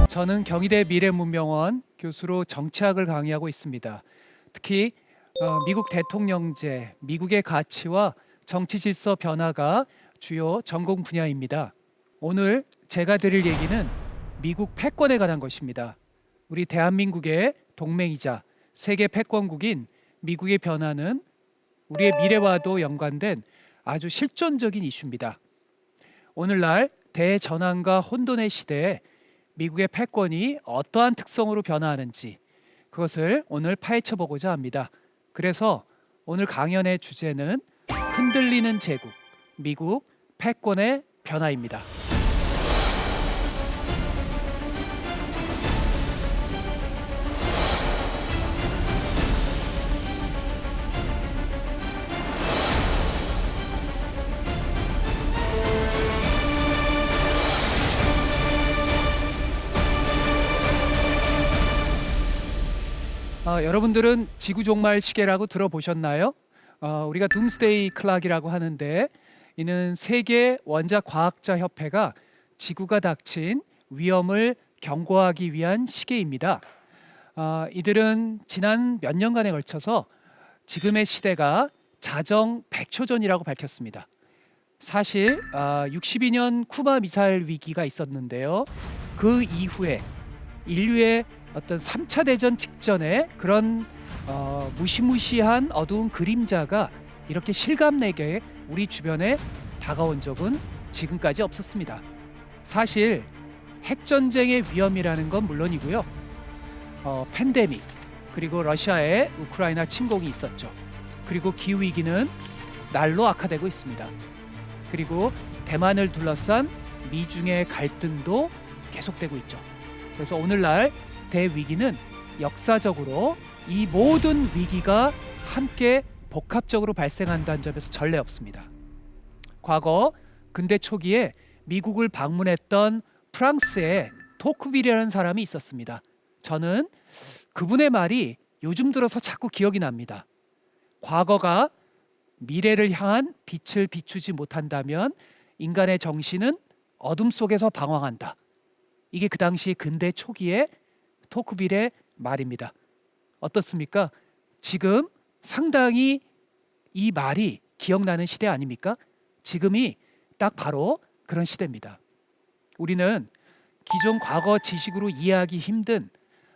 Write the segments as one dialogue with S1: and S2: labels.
S1: 저는 경희대 미래문명원 교수로 정치학을 강의하고 있습니다. 특히 미국 대통령제, 미국의 가치와 정치 질서 변화가 주요 전공 분야입니다. 오늘 제가 드릴 얘기는 미국 패권에 관한 것입니다. 우리 대한민국의 동맹이자 세계 패권국인 미국의 변화는 우리의 미래와도 연관된 아주 실존적인 이슈입니다. 오늘날 대전환과 혼돈의 시대에 미국의 패권이 어떠한 특성으로 변화하는지 그것을 오늘 파헤쳐 보고자 합니다. 그래서 오늘 강연의 주제는 흔들리는 제국, 미국 패권의 변화입니다. 여러분들은 지구종말 시계라고 들어보셨나요? 우리가 둠스데이 클락이라고 하는데 이는 세계 원자 과학자 협회가 지구가 닥친 위험을 경고하기 위한 시계입니다. 이들은 지난 몇 년간에 걸쳐서 지금의 시대가 자정 100초 전이라고 밝혔습니다. 사실 62년 쿠바 미사일 위기가 있었는데요. 그 이후에 인류의 어떤 3차 대전 직전에 그런 무시무시한 어두운 그림자가 이렇게 실감내게 우리 주변에 다가온 적은 지금까지 없었습니다. 사실 핵전쟁의 위험이라는 건 물론이고요. 팬데믹, 그리고 러시아의 우크라이나 침공이 있었죠. 그리고 기후위기는 날로 악화되고 있습니다. 그리고 대만을 둘러싼 미중의 갈등도 계속되고 있죠. 그래서 오늘날 대위기는 역사적으로 이 모든 위기가 함께 복합적으로 발생한다는 점에서 전례 없습니다. 과거 근대 초기에 미국을 방문했던 프랑스의 토크빌이라는 사람이 있었습니다. 저는 그분의 말이 요즘 들어서 자꾸 기억이 납니다. 과거가 미래를 향한 빛을 비추지 못한다면 인간의 정신은 어둠 속에서 방황한다. 이게 그 당시 근대 초기에 토크빌의 말입니다. 어떻습니까? 지금 상당히 이 말이 기억나는 시대 아닙니까? 지금이 딱 바로 그런 시대입니다. 우리는 기존 과거 지식으로 이해하기 힘든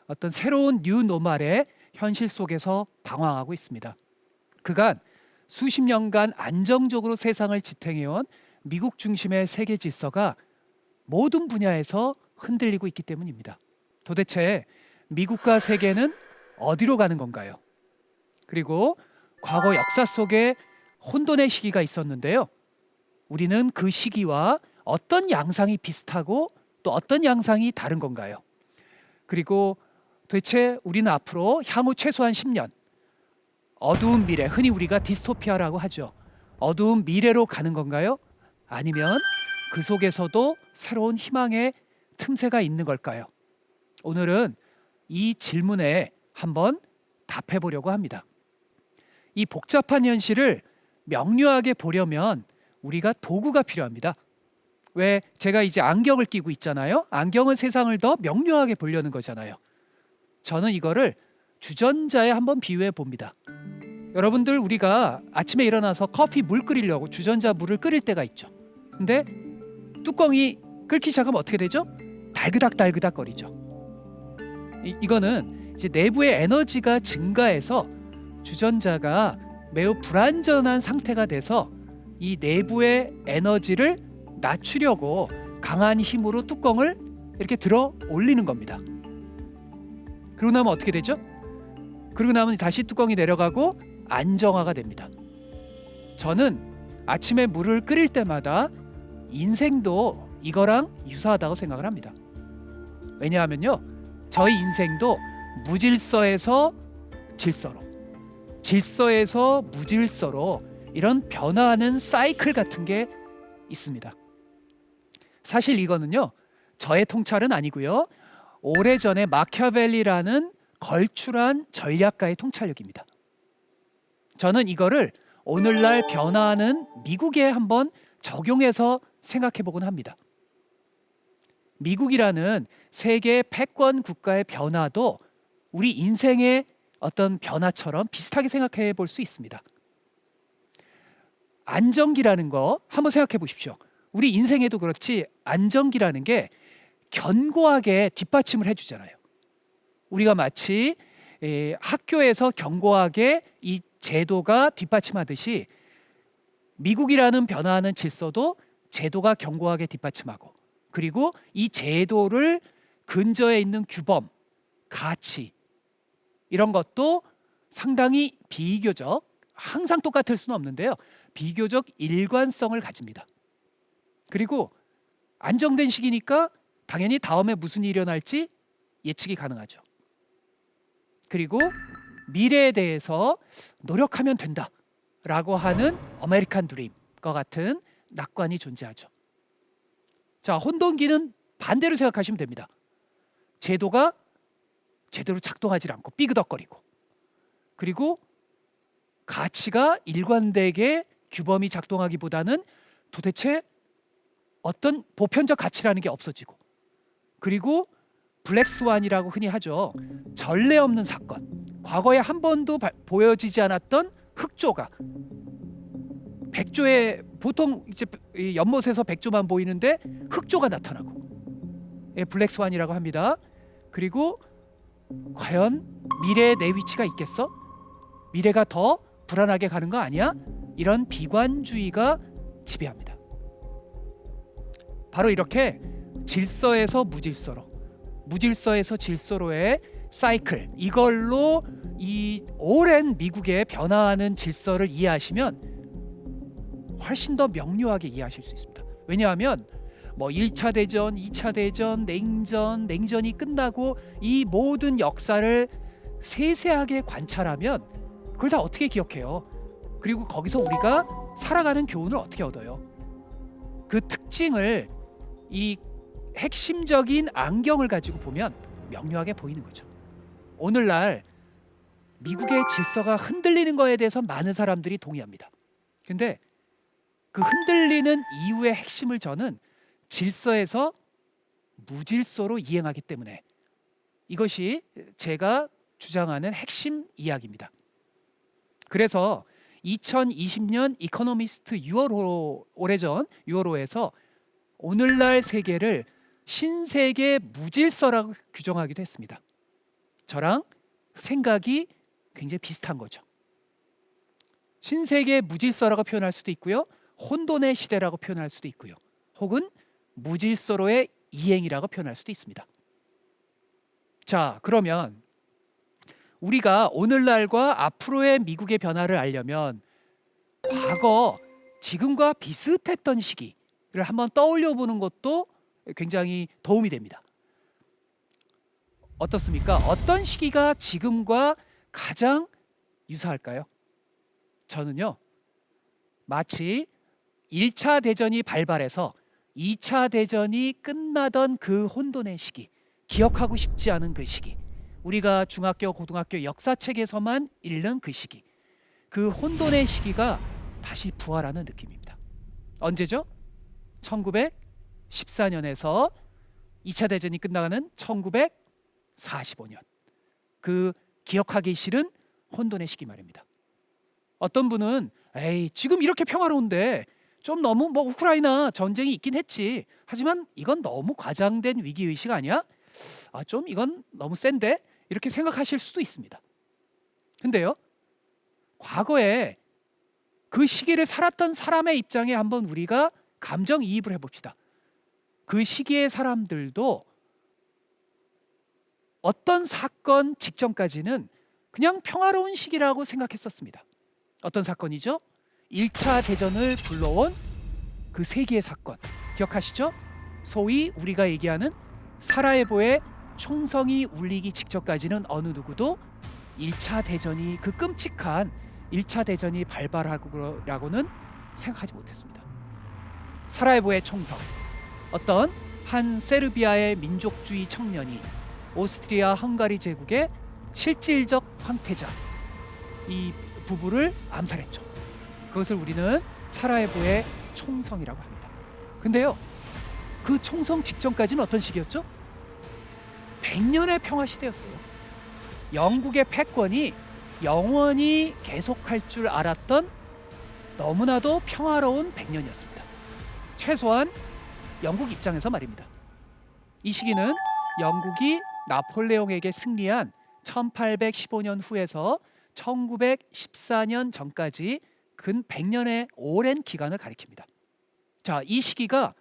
S1: 어떤 새로운 뉴노멀의 현실 속에서 방황하고 있습니다. 그간 수십 년간 안정적으로 세상을 지탱해온 미국 중심의 세계 질서가 모든 분야에서 흔들리고 있기 때문입니다. 도대체 미국과 세계는 어디로 가는 건가요? 그리고 과거 역사 속에 혼돈의 시기가 있었는데요. 우리는 그 시기와 어떤 양상이 비슷하고 또 어떤 양상이 다른 건가요? 그리고 도대체 우리는 앞으로 향후 최소한 10년 어두운 미래, 흔히 우리가 디스토피아라고 하죠. 어두운 미래로 가는 건가요? 아니면 그 속에서도 새로운 희망의 틈새가 있는 걸까요? 오늘은 이 질문에 한번 답해 보려고 합니다. 이 복잡한 현실을 명료하게 보려면 우리가 도구가 필요합니다. 왜 제가 이제 안경을 끼고 있잖아요. 안경은 세상을 더 명료하게 보려는 거잖아요. 저는 이거를 주전자에 한번 비유해 봅니다. 여러분들 우리가 아침에 일어나서 커피 물 끓이려고 주전자 물을 끓일 때가 있죠. 근데 뚜껑이 끓기 시작하면 어떻게 되죠? 달그닥달그닥 거리죠. 이거는 이제 내부의 에너지가 증가해서 주전자가 매우 불안전한 상태가 돼서 이 내부의 에너지를 낮추려고 강한 힘으로 뚜껑을 이렇게 들어 올리는 겁니다. 그러고 나면 어떻게 되죠? 그러고 나면 다시 뚜껑이 내려가고 안정화가 됩니다. 저는 아침에 물을 끓일 때마다 인생도 이거랑 유사하다고 생각을 합니다. 왜냐하면요, 저희 인생도 무질서에서 질서로, 질서에서 무질서로 이런 변화하는 사이클 같은 게 있습니다. 사실 이거는요, 저의 통찰은 아니고요. 오래전에 마키아벨리라는 걸출한 전략가의 통찰력입니다. 저는 이거를 오늘날 변화하는 미국에 한번 적용해서 생각해 보곤 합니다. 미국이라는 세계 패권 국가의 변화도 우리 인생의 어떤 변화처럼 비슷하게 생각해 볼 수 있습니다. 안정기라는 거 한번 생각해 보십시오. 우리 인생에도 그렇지, 안정기라는 게 견고하게 뒷받침을 해주잖아요. 우리가 마치 학교에서 견고하게 이 제도가 뒷받침하듯이 미국이라는 변화하는 질서도 제도가 견고하게 뒷받침하고, 그리고 이 제도를 근저에 있는 규범, 가치, 이런 것도 상당히 비교적, 항상 똑같을 수는 없는데요, 비교적 일관성을 가집니다. 그리고 안정된 시기니까 당연히 다음에 무슨 일이 일어날지 예측이 가능하죠. 그리고 미래에 대해서 노력하면 된다라고 하는 아메리칸 드림과 같은 낙관이 존재하죠. 자, 혼돈기는 반대로 생각하시면 됩니다. 제도가 제대로 작동하지 않고 삐그덕거리고, 그리고 가치가 일관되게 규범이 작동하기보다는 도대체 어떤 보편적 가치라는 게 없어지고, 그리고 블랙스완이라고 흔히 하죠. 전례 없는 사건, 과거에 한 번도 보여지지 않았던 흑조가, 백조에 보통 이제 연못에서 백조만 보이는데 흑조가 나타나고, 블랙스완이라고 합니다. 그리고 과연 미래에 내 위치가 있겠어? 미래가 더 불안하게 가는 거 아니야? 이런 비관주의가 지배합니다. 바로 이렇게 질서에서 무질서로, 무질서에서 질서로의 사이클, 이걸로 이 오랜 미국의 변화하는 질서를 이해하시면 훨씬 더 명료하게 이해하실 수 있습니다. 왜냐하면 뭐 1차 대전, 2차 대전, 냉전이 끝나고 이 모든 역사를 세세하게 관찰하면 그걸 다 어떻게 기억해요? 그리고 거기서 우리가 살아가는 교훈을 어떻게 얻어요? 그 특징을, 이 핵심적인 안경을 가지고 보면 명료하게 보이는 거죠. 오늘날 미국의 질서가 흔들리는 거에 대해서 많은 사람들이 동의합니다. 근데 그 흔들리는 이유의 핵심을 저는 질서에서 무질서로 이행하기 때문에, 이것이 제가 주장하는 핵심 이야기입니다. 그래서 2020년 이코노미스트 6월호, 오래전 6월호에서 오늘날 세계를 신세계 무질서라고 규정하기도 했습니다. 저랑 생각이 굉장히 비슷한 거죠. 신세계 무질서라고 표현할 수도 있고요, 혼돈의 시대라고 표현할 수도 있고요, 혹은 무질서로의 이행이라고 표현할 수도 있습니다. 자, 그러면 우리가 오늘날과 앞으로의 미국의 변화를 알려면 과거 지금과 비슷했던 시기를 한번 떠올려 보는 것도 굉장히 도움이 됩니다. 어떻습니까? 어떤 시기가 지금과 가장 유사할까요? 저는요, 마치 1차 대전이 발발해서 2차 대전이 끝나던 그 혼돈의 시기, 기억하고 싶지 않은 그 시기, 우리가 중학교, 고등학교 역사책에서만 읽는 그 시기, 그 혼돈의 시기가 다시 부활하는 느낌입니다. 언제죠? 1914년에서 2차 대전이 끝나가는 1945년, 그 기억하기 싫은 혼돈의 시기 말입니다. 어떤 분은 에이, 지금 이렇게 평화로운데 좀 너무 뭐 우크라이나 전쟁이 있긴 했지, 하지만 이건 너무 과장된 위기의식 아니야? 좀 이건 너무 센데? 이렇게 생각하실 수도 있습니다. 근데요, 과거에 그 시기를 살았던 사람의 입장에 한번 우리가 감정이입을 해봅시다. 그 시기의 사람들도 어떤 사건 직전까지는 그냥 평화로운 시기라고 생각했었습니다. 어떤 사건이죠? 1차 대전을 불러온 그 세계의 사건 기억하시죠? 소위 우리가 얘기하는 사라예보의 총성이 울리기 직전까지는 어느 누구도 1차 대전이, 그 끔찍한 1차 대전이 발발하고라고는 생각하지 못했습니다. 사라예보의 총성, 어떤 한 세르비아의 민족주의 청년이 오스트리아 헝가리 제국의 실질적 황태자 이 부부를 암살했죠. 그것을 우리는 사라예보의 총성이라고 합니다. 근데요, 그 총성 직전까지는 어떤 시기였죠? 100년의 평화 시대였어요. 영국의 패권이 영원히 계속할 줄 알았던 너무나도 평화로운 100년이었습니다. 최소한 영국 입장에서 말입니다. 이 시기는 영국이 나폴레옹에게 승리한 1815년 후에서 1914년 전까지 근 100년의 오랜 기간을 가리킵니다. 자, 이 시기가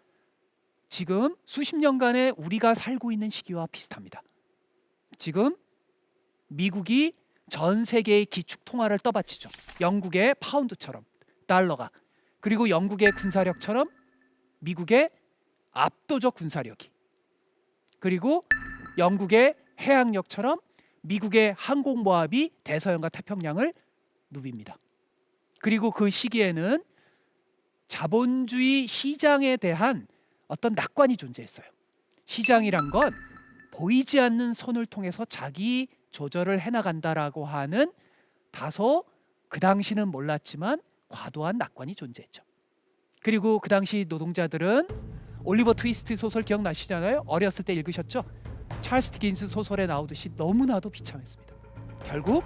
S1: 지금 수십 년간의 우리가 살고 있는 시기와 비슷합니다. 지금 미국이 전 세계의 기축 통화를 떠받치죠. 영국의 파운드처럼 달러가, 그리고 영국의 군사력처럼 미국의 압도적 군사력이, 그리고 영국의 해양력처럼 미국의 항공모함이 대서양과 태평양을 누빕니다. 그리고 그 시기에는 자본주의 시장에 대한 어떤 낙관이 존재했어요. 시장이란 건 보이지 않는 손을 통해서 자기 조절을 해나간다라고 하는 다소 그 당시는 몰랐지만 과도한 낙관이 존재했죠. 그리고 그 당시 노동자들은 올리버 트위스트 소설 기억나시잖아요. 어렸을 때 읽으셨죠? 찰스 디킨스 소설에 나오듯이 너무나도 비참했습니다. 결국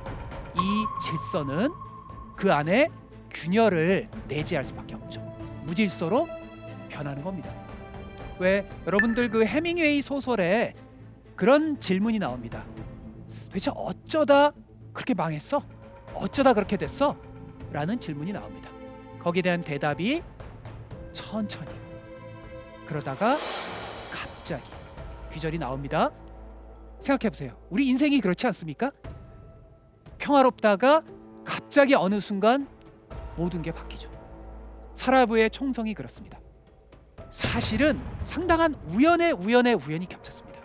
S1: 이 질서는 그 안에 균열을 내재할 수밖에 없죠. 무질서로 변하는 겁니다. 왜 여러분들 그 해밍웨이 소설에 그런 질문이 나옵니다. 도대체 어쩌다 그렇게 망했어? 어쩌다 그렇게 됐어? 라는 질문이 나옵니다. 거기에 대한 대답이 천천히, 그러다가 갑자기 귀절이 나옵니다. 생각해보세요. 우리 인생이 그렇지 않습니까? 평화롭다가 갑자기 어느 순간 모든 게 바뀌죠. 사라브의 총성이 그렇습니다. 사실은 상당한 우연이 겹쳤습니다.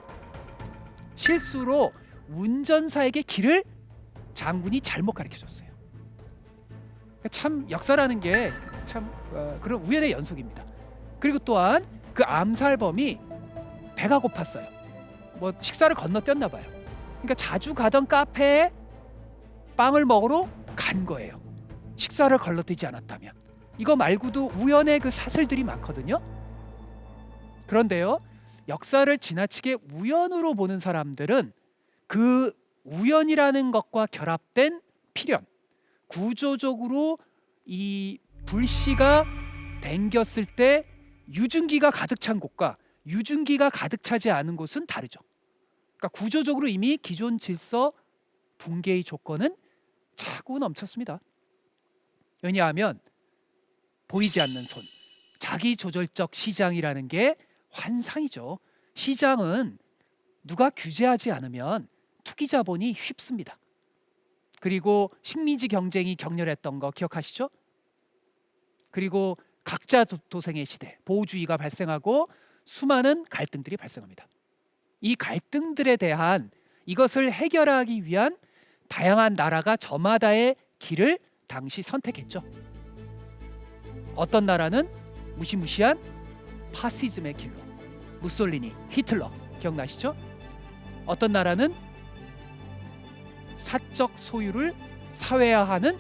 S1: 실수로 운전사에게 길을 장군이 잘못 가르쳐줬어요. 참 역사라는 게 참 그런 우연의 연속입니다. 그리고 또한 그 암살범이 배가 고팠어요. 뭐 식사를 건너뛰었나 봐요. 그러니까 자주 가던 카페에 빵을 먹으러 간 거예요. 식사를 건너뛰지 않았다면. 이거 말고도 우연의 그 사슬들이 많거든요. 그런데요, 역사를 지나치게 우연으로 보는 사람들은 그 우연이라는 것과 결합된 필연, 구조적으로 이 불씨가 댕겼을 때 유증기가 가득 찬 곳과 유증기가 가득 차지 않은 곳은 다르죠. 그러니까 구조적으로 이미 기존 질서 붕괴의 조건은 차고 넘쳤습니다. 왜냐하면 보이지 않는 손, 자기 조절적 시장이라는 게 환상이죠. 시장은 누가 규제하지 않으면 투기 자본이 휩습니다. 그리고 식민지 경쟁이 격렬했던 거 기억하시죠? 그리고 각자 도생의 시대, 보호주의가 발생하고 수많은 갈등들이 발생합니다. 이 갈등들에 대한 이것을 해결하기 위한 다양한 나라가 저마다의 길을 당시 선택했죠. 어떤 나라는 무시무시한 파시즘의 길로, 무솔리니, 히틀러 기억나시죠? 어떤 나라는 사적 소유를 사회화하는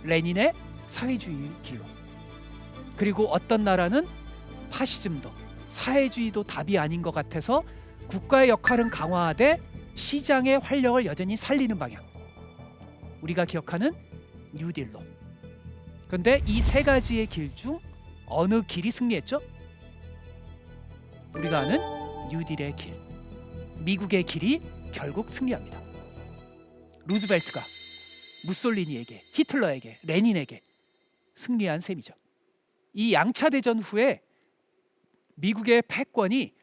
S1: 레닌의 사회주의 길로, 그리고 어떤 나라는 파시즘도 사회주의도 답이 아닌 것 같아서 국가의 역할은 강화하되 시장의 활력을 여전히 살리는 방향, 우리가 기억하는 뉴딜로. 그런데 이 세 가지의 길 중 어느 길이 승리했죠? 우리가 아는 뉴딜의 길, 미국의 길이 결국 승리합니다. 루즈벨트가 무솔리니에게, 히틀러에게, 레닌에게 승리한 셈이죠. 이 양차 대전 후에 미국의 패권이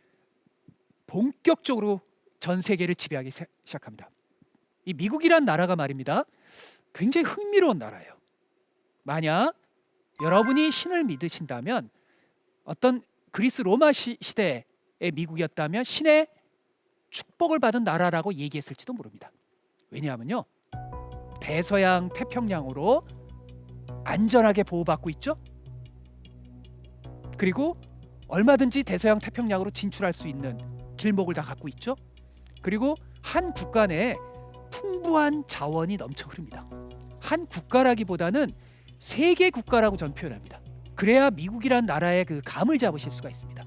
S1: 본격적으로 전 세계를 지배하기 시작합니다. 이 미국이란 나라가 말입니다, 굉장히 흥미로운 나라예요. 만약 여러분이 신을 믿으신다면 어떤 그리스 로마 시대의 미국이었다면 신의 축복을 받은 나라라고 얘기했을지도 모릅니다. 왜냐하면요, 대서양 태평양으로 안전하게 보호받고 있죠. 그리고 얼마든지 대서양 태평양으로 진출할 수 있는 길목을 다 갖고 있죠. 그리고 한 국가 내에 풍부한 자원이 넘쳐 흐릅니다. 한 국가라기보다는 세계 국가라고 전 표현합니다. 그래야 미국이란 나라의 그 감을 잡으실 수가 있습니다.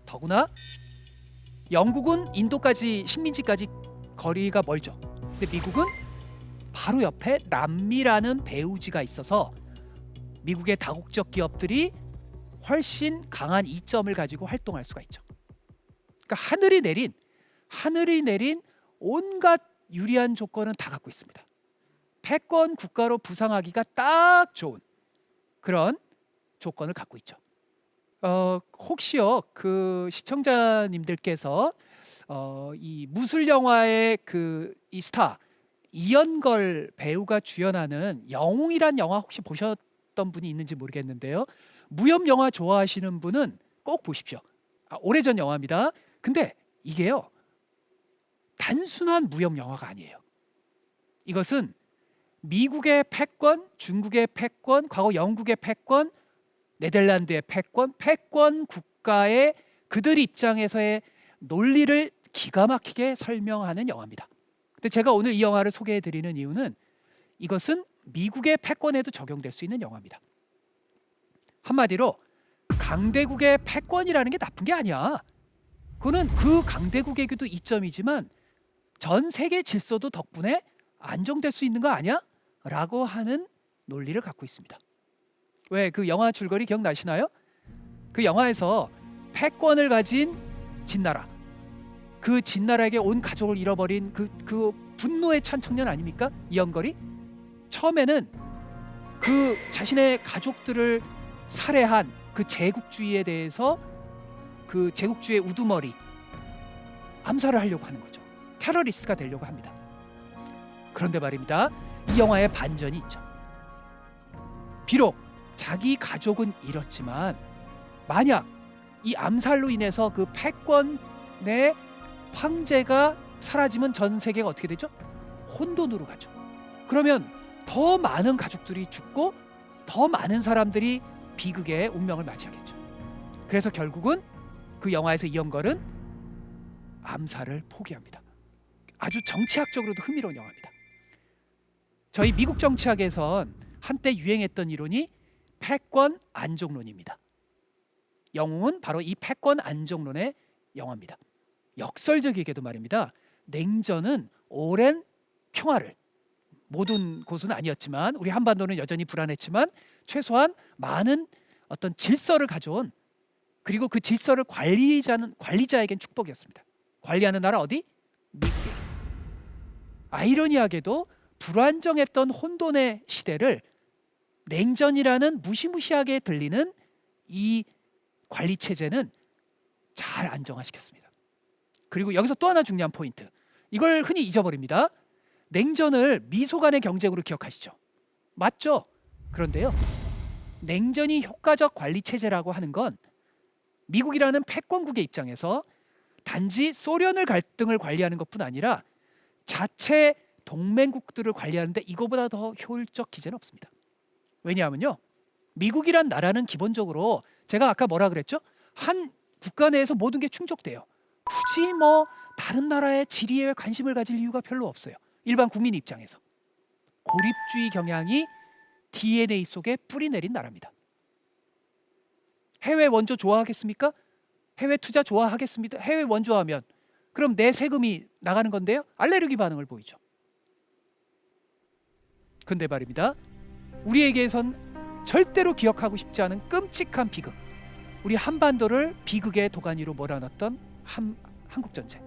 S1: 더구나 영국은 인도까지 식민지까지 거리가 멀죠. 근데 미국은 바로 옆에 남미라는 배후지가 있어서 미국의 다국적 기업들이 훨씬 강한 이점을 가지고 활동할 수가 있죠. 그러니까 하늘이 내린 온갖 유리한 조건은 다 갖고 있습니다. 패권 국가로 부상하기가 딱 좋은 그런 조건을 갖고 있죠. 혹시요 그 시청자님들께서 이 무술 영화의 그 이 스타 이연걸 배우가 주연하는 영웅이란 영화 혹시 보셨던 분이 있는지 모르겠는데요. 무협 영화 좋아하시는 분은 꼭 보십시오. 오래전 영화입니다. 근데 이게요 단순한 무협 영화가 아니에요. 이것은 미국의 패권, 중국의 패권, 과거 영국의 패권, 네덜란드의 패권 국가의 그들 입장에서의 논리를 기가 막히게 설명하는 영화입니다. 근데 제가 오늘 이 영화를 소개해 드리는 이유는 이것은 미국의 패권에도 적용될 수 있는 영화입니다. 한마디로 강대국의 패권이라는 게 나쁜 게 아니야. 그거는 그 강대국에게도 이점이지만 전 세계 질서도 덕분에 안정될 수 있는 거 아니야? 라고 하는 논리를 갖고 있습니다. 왜 그 영화 줄거리 기억나시나요? 그 영화에서 패권을 가진 진나라, 그 진나라에게 온 가족을 잃어버린 그 분노에 찬 청년 아닙니까? 이연걸이 처음에는 그 자신의 가족들을 살해한 그 제국주의에 대해서 그 제국주의의 우두머리 암살을 하려고 하는 거죠. 테러리스트가 되려고 합니다. 그런데 말입니다. 이 영화에 반전이 있죠. 비록 자기 가족은 잃었지만 만약 이 암살로 인해서 그 패권의 황제가 사라지면 전 세계가 어떻게 되죠? 혼돈으로 가죠. 그러면 더 많은 가족들이 죽고 더 많은 사람들이 비극의 운명을 맞이하겠죠. 그래서 결국은 그 영화에서 이연걸은 암살을 포기합니다. 아주 정치학적으로도 흥미로운 영화입니다. 저희 미국 정치학에선 한때 유행했던 이론이 패권 안정론입니다. 영웅은 바로 이 패권 안정론의 영화입니다. 역설적이게도 말입니다. 냉전은 오랜 평화를, 모든 곳은 아니었지만 우리 한반도는 여전히 불안했지만 최소한 많은 어떤 질서를 가져온, 그리고 그 질서를 관리자에겐 축복이었습니다. 관리하는 나라 어디? 미국에게. 아이러니하게도 불안정했던 혼돈의 시대를 냉전이라는 무시무시하게 들리는 이 관리 체제는 잘 안정화시켰습니다. 그리고 여기서 또 하나 중요한 포인트, 이걸 흔히 잊어버립니다. 냉전을 미소 간의 경쟁으로 기억하시죠? 맞죠? 그런데요, 냉전이 효과적 관리 체제라고 하는 건 미국이라는 패권국의 입장에서 단지 소련을 갈등을 관리하는 것뿐 아니라 자체 동맹국들을 관리하는데 이거보다 더 효율적 기제는 없습니다. 왜냐하면요, 미국이란 나라는 기본적으로 제가 아까 뭐라 그랬죠? 한 국가 내에서 모든 게 충족돼요. 굳이 뭐 다른 나라의 지리에 관심을 가질 이유가 별로 없어요. 일반 국민 입장에서 고립주의 경향이 DNA 속에 뿌리 내린 나라입니다. 해외 원조 좋아하겠습니까? 해외 투자 좋아하겠습니다. 해외 원조하면 그럼 내 세금이 나가는 건데요, 알레르기 반응을 보이죠. 근데 말입니다, 우리에게선 절대로 기억하고 싶지 않은 끔찍한 비극, 우리 한반도를 비극의 도가니로 몰아넣었던 한국전쟁,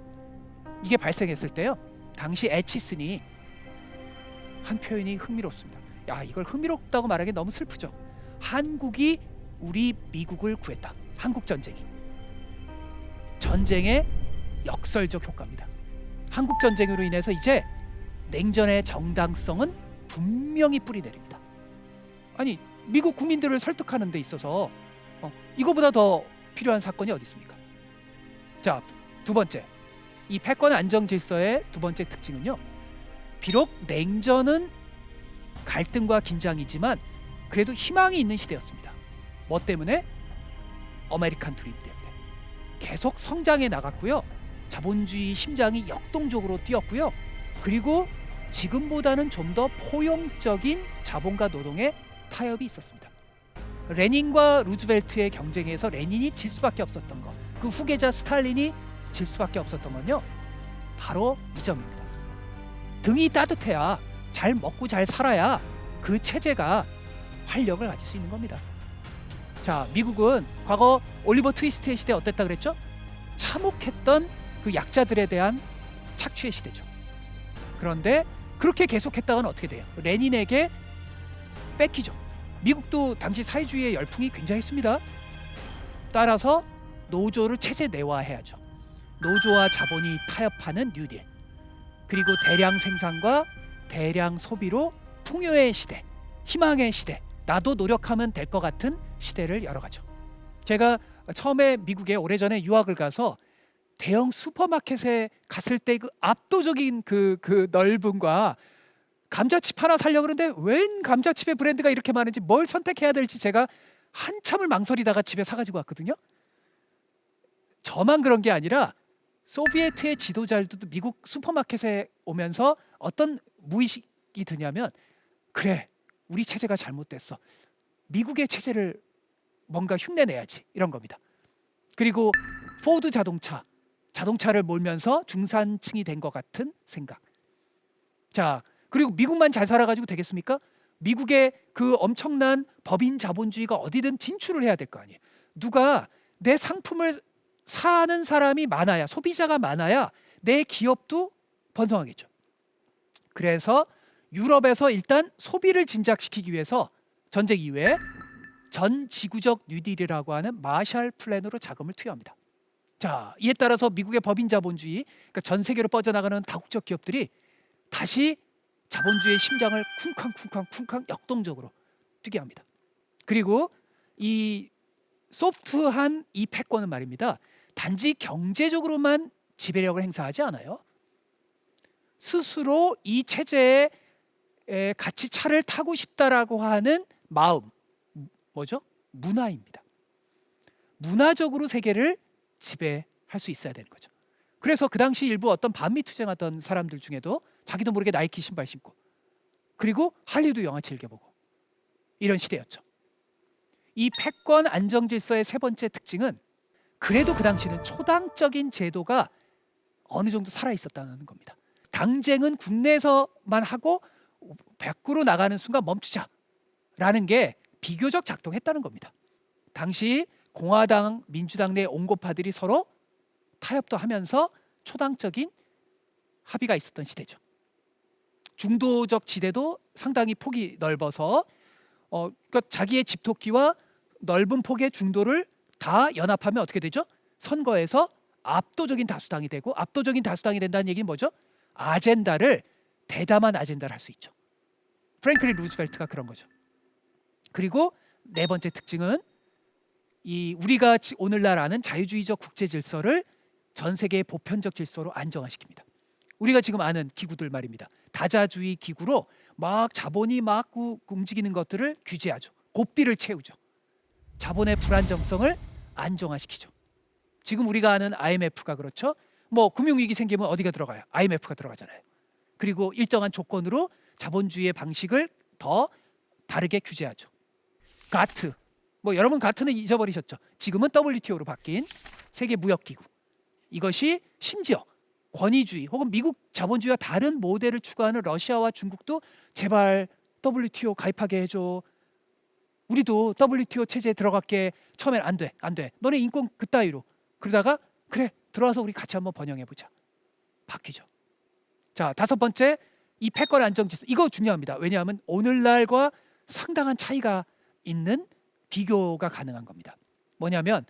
S1: 이게 발생했을 때요, 당시 애치슨이 한 표현이 흥미롭습니다. 야, 이걸 흥미롭다고 말하기 너무 슬프죠. 한국이 우리 미국을 구했다. 한국전쟁이 전쟁의 역설적 효과입니다. 한국전쟁으로 인해서 이제 냉전의 정당성은 분명히 뿌리내립니다. 아니, 미국 국민들을 설득하는 데 있어서 이거보다 더 필요한 사건이 어디 있습니까? 자, 두 번째, 이 패권 안정 질서의 두 번째 특징은요, 비록 냉전은 갈등과 긴장이지만 그래도 희망이 있는 시대였습니다. 뭐 때문에? 아메리칸 드림 때문에. 계속 성장해 나갔고요. 자본주의 심장이 역동적으로 뛰었고요. 그리고 지금보다는 좀 더 포용적인 자본과 노동의 타협이 있었습니다. 레닌과 루즈벨트의 경쟁에서 레닌이 질 수밖에 없었던 것, 그 후계자 스탈린이 질 수밖에 없었던 건요, 바로 이 점입니다. 등이 따뜻해야, 잘 먹고 잘 살아야 그 체제가 활력을 가질 수 있는 겁니다. 자, 미국은 과거 올리버 트위스트의 시대 어땠다 그랬죠? 참혹했던 그 약자들에 대한 착취의 시대죠. 그런데 그렇게 계속했다가는 어떻게 돼요? 레닌에게 뺏기죠. 미국도 당시 사회주의의 열풍이 굉장했습니다. 따라서 노조를 체제 내화해야죠. 노조와 자본이 타협하는 뉴딜, 그리고 대량 생산과 대량 소비로 풍요의 시대, 희망의 시대, 나도 노력하면 될 것 같은 시대를 열어가죠. 제가 처음에 미국에 오래전에 유학을 가서 대형 슈퍼마켓에 갔을 때 그 압도적인 그 넓음과, 감자칩 하나 사려고 그러는데 웬 감자칩의 브랜드가 이렇게 많은지 뭘 선택해야 될지 제가 한참을 망설이다가 집에 사가지고 왔거든요. 저만 그런 게 아니라 소비에트의 지도자들도 미국 슈퍼마켓에 오면서 어떤 무의식이 드냐면, 그래, 우리 체제가 잘못됐어, 미국의 체제를 뭔가 흉내내야지, 이런 겁니다. 그리고 포드 자동차를 몰면서 중산층이 된 것 같은 생각. 자, 그리고 미국만 잘 살아가지고 되겠습니까? 미국의 그 엄청난 법인 자본주의가 어디든 진출을 해야 될 거 아니에요. 누가 내 상품을 사는 사람이 많아야, 소비자가 많아야 내 기업도 번성하겠죠. 그래서 유럽에서 일단 소비를 진작시키기 위해서 전쟁 이후에 전 지구적 뉴딜이라고 하는 마샬 플랜으로 자금을 투여합니다. 자, 이에 따라서 미국의 법인 자본주의, 그러니까 전 세계로 뻗어나가는 다국적 기업들이 다시 자본주의의 심장을 쿵쾅쿵쾅 역동적으로 뛰게 합니다. 그리고 이 소프트한 이 패권은 말입니다, 단지 경제적으로만 지배력을 행사하지 않아요. 스스로 이 체제에 같이 차를 타고 싶다라고 하는 마음, 뭐죠? 문화입니다. 문화적으로 세계를 지배할 수 있어야 되는 거죠. 그래서 그 당시 일부 어떤 반미 투쟁하던 사람들 중에도 자기도 모르게 나이키 신발 신고, 그리고 할리우드 영화 즐겨보고, 이런 시대였죠. 이 패권 안정 질서의 세 번째 특징은, 그래도 그 당시는 초당적인 제도가 어느 정도 살아 있었다는 겁니다. 당쟁은 국내에서만 하고 밖으로 나가는 순간 멈추자라는 게 비교적 작동했다는 겁니다. 당시 공화당, 민주당 내 온고파들이 서로 타협도 하면서 초당적인 합의가 있었던 시대죠. 중도적 지대도 상당히 폭이 넓어서 그러니까 자기의 집토끼와 넓은 폭의 중도를 다 연합하면 어떻게 되죠? 선거에서 압도적인 다수당이 되고, 압도적인 다수당이 된다는 얘기는 뭐죠? 아젠다를, 대담한 아젠다를 할 수 있죠. 프랭클린 루즈벨트가 그런 거죠. 그리고 네 번째 특징은, 이 우리가 오늘날 아는 자유주의적 국제 질서를 전 세계의 보편적 질서로 안정화시킵니다. 우리가 지금 아는 기구들 말입니다. 다자주의 기구로 막 자본이 막 움직이는 것들을 규제하죠. 고삐를 채우죠. 자본의 불안정성을 안정화시키죠. 지금 우리가 아는 IMF가 그렇죠. 뭐 금융위기 생기면 어디가 들어가요? IMF가 들어가잖아요. 그리고 일정한 조건으로 자본주의의 방식을 더 다르게 규제하죠. 가트, 뭐 여러분 가트는 잊어버리셨죠. 지금은 WTO로 바뀐 세계무역기구. 이것이 심지어 권위주의 혹은 미국 자본주의와 다른 모델을 추구하는 러시아와 중국도 제발 WTO 가입하게 해줘, 우리도 WTO 체제에 들어갈게. 처음엔 안 돼, 너네 인권 그따위로. 그러다가 그래, 들어와서 우리 같이 한번 번영해보자. 바뀌죠. 자, 다섯 번째, 이 패권 안정질서, 이거 중요합니다. 왜냐하면 오늘날과 상당한 차이가 있는 비교가 가능한 겁니다. 뭐냐면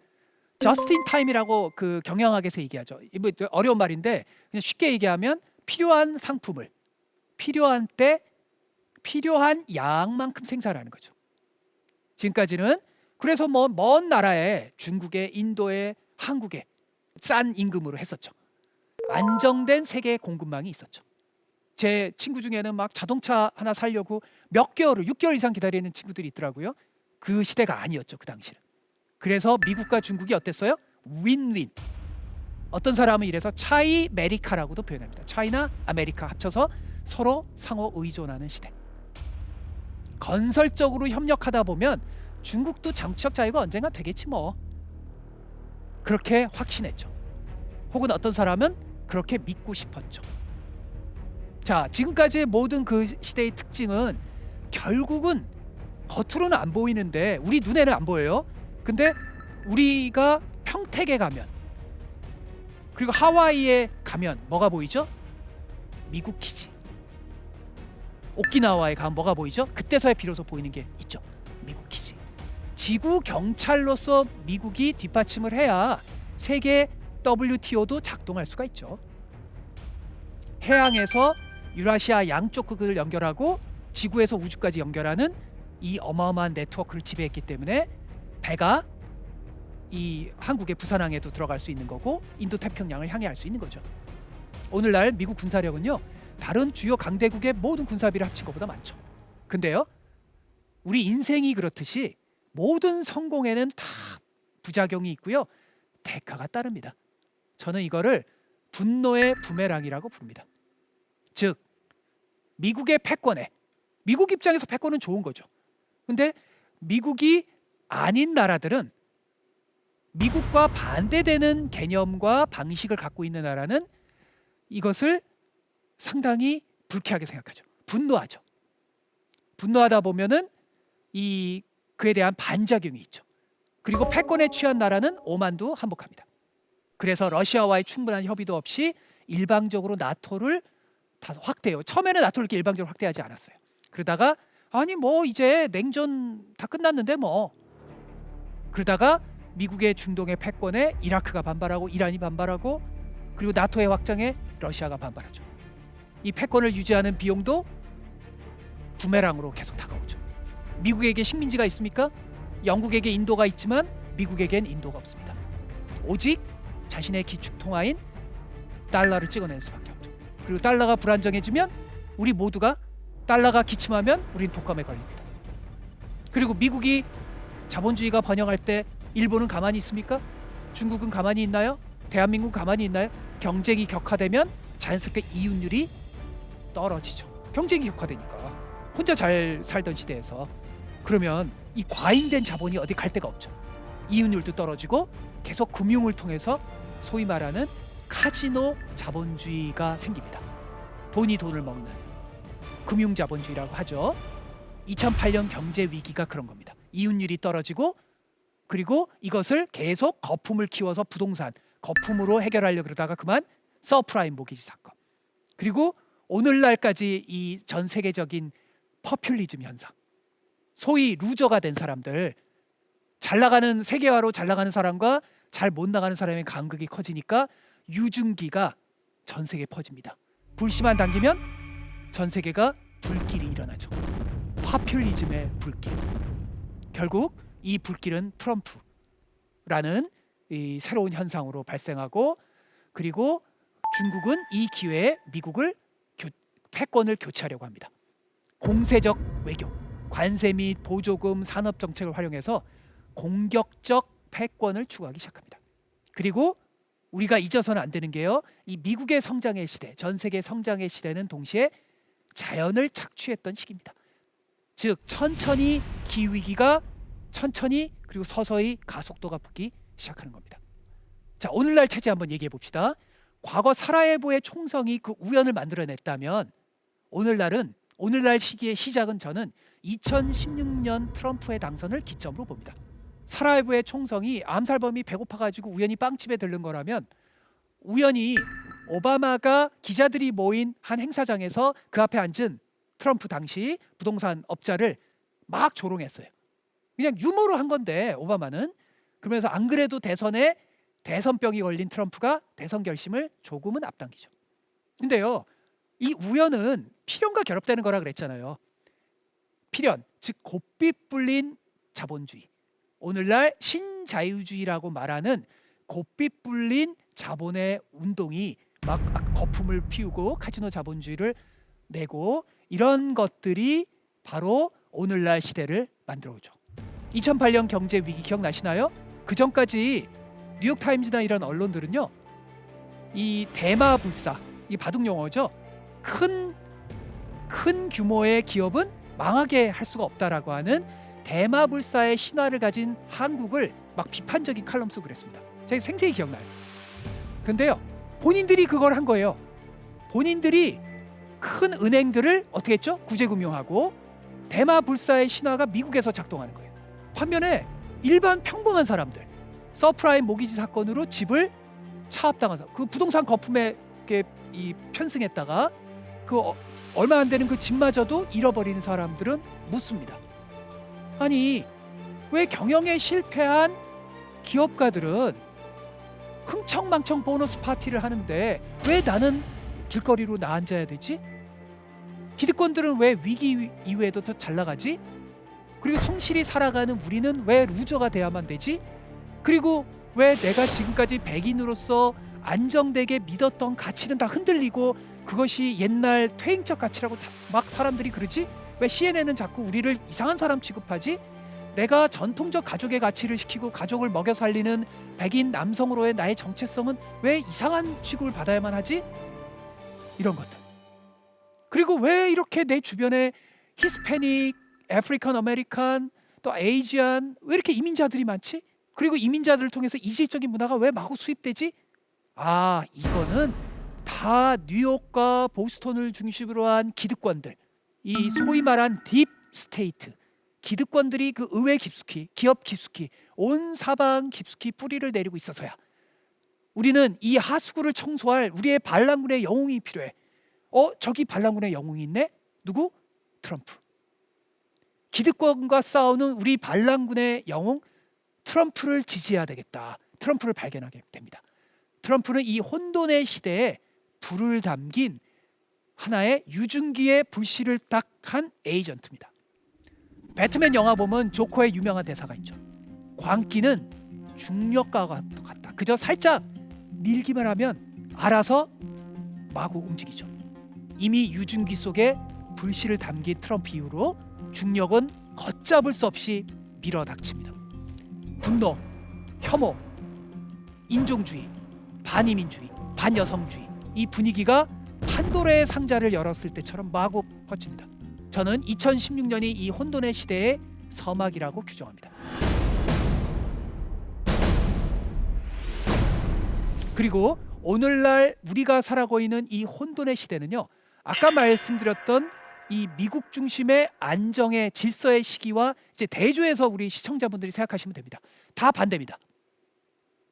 S1: 저스트 인 타임이라고 그 경영학에서 얘기하죠. 뭐 어려운 말인데 그냥 쉽게 얘기하면, 필요한 상품을 필요한 때 필요한 양만큼 생산하는 거죠. 지금까지는 그래서 뭐 먼 나라에, 중국에, 인도에, 한국에 싼 임금으로 했었죠. 안정된 세계 공급망이 있었죠. 제 친구 중에는 막 자동차 하나 사려고 몇 개월을, 6개월 이상 기다리는 친구들이 있더라고요. 그 시대가 아니었죠, 그 당시는. 그래서 미국과 중국이 어땠어요? 윈윈. 어떤 사람은 이래서 차이 메리카라고도 표현합니다. 차이나 아메리카 합쳐서 서로 상호 의존하는 시대. 건설적으로 협력하다 보면 중국도 정치적 자유가 언젠가 되겠지 뭐. 그렇게 확신했죠. 혹은 어떤 사람은 그렇게 믿고 싶었죠. 자, 지금까지의 모든 그 시대의 특징은 결국은 겉으로는 안 보이는데 우리 눈에는 안 보여요. 근데 우리가 평택에 가면 그리고 하와이에 가면 뭐가 보이죠? 미국 기지. 오키나와에 가면 뭐가 보이죠? 그때서야 비로소 보이는 게 있죠. 미국 기지. 지구 경찰로서 미국이 뒷받침을 해야 세계 WTO도 작동할 수가 있죠. 해양에서 유라시아 양쪽 극을 연결하고 지구에서 우주까지 연결하는 이 어마어마한 네트워크를 지배했기 때문에 배가 이 한국의 부산항에도 들어갈 수 있는 거고 인도 태평양을 향해 할 수 있는 거죠. 오늘날 미국 군사력은요, 다른 주요 강대국의 모든 군사비를 합친 것보다 많죠. 근데요, 우리 인생이 그렇듯이 모든 성공에는 다 부작용이 있고요, 대가가 따릅니다. 저는 이거를 분노의 부메랑이라고 부릅니다. 즉, 미국의 패권에, 미국 입장에서 패권은 좋은 거죠. 근데 미국이 아닌 나라들은, 미국과 반대되는 개념과 방식을 갖고 있는 나라는 이것을 상당히 불쾌하게 생각하죠. 분노하죠. 분노하다 보면은 그에 대한 반작용이 있죠. 그리고 패권에 취한 나라는 오만도 한복합니다. 그래서 러시아와의 충분한 협의도 없이 일방적으로 나토를 다 확대해요. 처음에는 나토를 이렇게 일방적으로 확대하지 않았어요. 그러다가 아니 뭐 이제 냉전 다 끝났는데 뭐, 그러다가 미국의 중동의 패권에 이라크가 반발하고 이란이 반발하고 그리고 나토의 확장에 러시아가 반발하죠. 이 패권을 유지하는 비용도 부메랑으로 계속 다가오죠. 미국에게 식민지가 있습니까? 영국에게 인도가 있지만 미국에겐 인도가 없습니다. 오직 자신의 기축 통화인 달러를 찍어내는 수밖에 없죠. 그리고 달러가 불안정해지면 우리 모두가, 달러가 기침하면 우린 독감에 걸립니다. 그리고 미국이 자본주의가 번영할 때 일본은 가만히 있습니까? 중국은 가만히 있나요? 대한민국은 가만히 있나요? 경쟁이 격화되면 자연스럽게 이윤율이 떨어지죠. 경쟁이 격화되니까. 혼자 잘 살던 시대에서. 그러면 이 과잉된 자본이 어디 갈 데가 없죠. 이윤율도 떨어지고 계속 금융을 통해서 소위 말하는 카지노 자본주의가 생깁니다. 돈이 돈을 먹는 금융자본주의라고 하죠. 2008년 경제 위기가 그런 겁니다. 이윤율이 떨어지고 그리고 이것을 계속 거품을 키워서 부동산, 거품으로 해결하려고 그러다가 그만 서프라임 모기지 사건. 그리고 오늘날까지 이 전 세계적인 퍼퓰리즘 현상. 소위 루저가 된 사람들, 잘 나가는 세계화로 잘 나가는 사람과 잘 못 나가는 사람의 간극이 커지니까 유증기가 전 세계에 퍼집니다. 불씨만 당기면 전 세계가 불길이 일어나죠. 퍼퓰리즘의 불길. 결국 이 불길은 트럼프라는 이 새로운 현상으로 발생하고, 그리고 중국은 이 기회에 미국을 패권을 교체하려고 합니다. 공세적 외교, 관세 및 보조금 산업 정책을 활용해서 공격적 패권을 추구하기 시작합니다. 그리고 우리가 잊어서는 안 되는 게요, 이 미국의 성장의 시대, 전 세계 성장의 시대는 동시에 자연을 착취했던 시기입니다. 즉 천천히 기위기가 천천히 그리고 서서히 가속도가 붙기 시작하는 겁니다. 자, 오늘날 체제 한번 얘기해 봅시다. 과거 사라예보의 총성이 그 우연을 만들어냈다면 오늘날 시기의 시작은 저는 2016년 트럼프의 당선을 기점으로 봅니다. 사라예보의 총성이 암살범이 배고파가지고 우연히 빵집에 들른 거라면, 우연히 오바마가 기자들이 모인 한 행사장에서 그 앞에 앉은 트럼프 당시 부동산 업자를 막 조롱했어요. 그냥 유머로 한 건데 오바마는. 그러면서 안 그래도 대선에 대선병이 걸린 트럼프가 대선 결심을 조금은 앞당기죠. 근데요, 이 우연은 필연과 결합되는 거라 그랬잖아요. 필연, 즉 곱빗 불린 자본주의. 오늘날 신자유주의라고 말하는 곱빗 불린 자본의 운동이 막 거품을 피우고 카지노 자본주의를 내고, 이런 것들이 바로 오늘날 시대를 만들어오죠. 2008년 경제 위기 기억나시나요? 그 전까지 뉴욕타임즈나 이런 언론들은요, 이 대마 불사, 이 바둑 용어죠. 큰 규모의 기업은 망하게 할 수가 없다라고 하는 대마 불사의 신화를 가진 한국을 막 비판적인 칼럼 쓰고 그랬습니다. 제가 생생히 기억나요. 근데요, 본인들이 그걸 한 거예요. 본인들이 큰 은행들을 어떻게 했죠? 구제금융하고 대마 불사의 신화가 미국에서 작동하는 거예요. 반면에 일반 평범한 사람들, 서프라임 모기지 사건으로 집을 차압당해서 그 부동산 거품에 이 편승했다가 그 얼마 안 되는 그 집마저도 잃어버리는 사람들은 묻습니다. 아니, 왜 경영에 실패한 기업가들은 흥청망청 보너스 파티를 하는데 왜 나는 길거리로 나앉아야 되지? 기득권들은 왜 위기 이후에도 더 잘 나가지? 그리고 성실히 살아가는 우리는 왜 루저가 돼야만 되지? 그리고 왜 내가 지금까지 백인으로서 안정되게 믿었던 가치는 다 흔들리고 그것이 옛날 퇴행적 가치라고 막 사람들이 그러지? 왜 CNN은 자꾸 우리를 이상한 사람 취급하지? 내가 전통적 가족의 가치를 지키고 가족을 먹여 살리는 백인 남성으로의 나의 정체성은 왜 이상한 취급을 받아야만 하지? 이런 것들. 그리고 왜 이렇게 내 주변에 히스패닉, 아프리칸 아메리칸, 또 에이지안 왜 이렇게 이민자들이 많지? 그리고 이민자들을 통해서 이질적인 문화가 왜 마구 수입되지? 아, 이거는 다 뉴욕과 보스턴을 중심으로 한 기득권들, 이 소위 말한 딥 스테이트, 기득권들이 그 의회 깊숙이, 기업 깊숙이, 온 사방 깊숙이 뿌리를 내리고 있어서야 우리는 이 하수구를 청소할 우리의 반란군의 영웅이 필요해. 저기 반란군의 영웅이 있네? 누구? 트럼프. 기득권과 싸우는 우리 반란군의 영웅 트럼프를 지지해야 되겠다. 트럼프를 발견하게 됩니다. 트럼프는 이 혼돈의 시대에 불을 담긴 하나의 유증기의 불씨를 딱 한 에이전트입니다. 배트맨 영화 보면 조커의 유명한 대사가 있죠. 광기는 중력과가 같다. 그저 살짝 밀기만 하면 알아서 마구 움직이죠. 이미 유증기 속에 불씨를 담긴 트럼프 이후로 중력은 걷잡을 수 없이 밀어닥칩니다. 분노, 혐오, 인종주의, 반이민주의, 반여성주의, 이 분위기가 판도라의 상자를 열었을 때처럼 마구 퍼집니다. 저는 2016년이 이 혼돈의 시대의 서막이라고 규정합니다. 그리고 오늘날 우리가 살아가고 있는 이 혼돈의 시대는요, 아까 말씀드렸던 이 미국 중심의 안정의 질서의 시기와 이제 대조해서 우리 시청자분들이 생각하시면 됩니다. 다 반대입니다.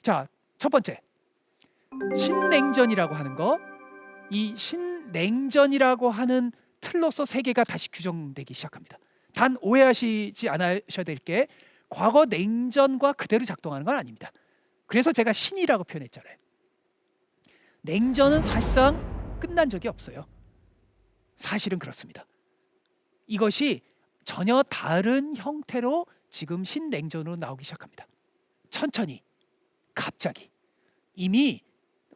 S1: 자, 첫 번째, 신냉전이라고 하는 거, 이 신냉전이라고 하는 틀로서 세계가 다시 규정되기 시작합니다. 단 오해하시지 않으셔야 될 게 과거 냉전과 그대로 작동하는 건 아닙니다. 그래서 제가 신이라고 표현했잖아요. 냉전은 사실상 끝난 적이 없어요. 사실은 그렇습니다. 이것이 전혀 다른 형태로 지금 신냉전으로 나오기 시작합니다. 천천히, 갑자기. 이미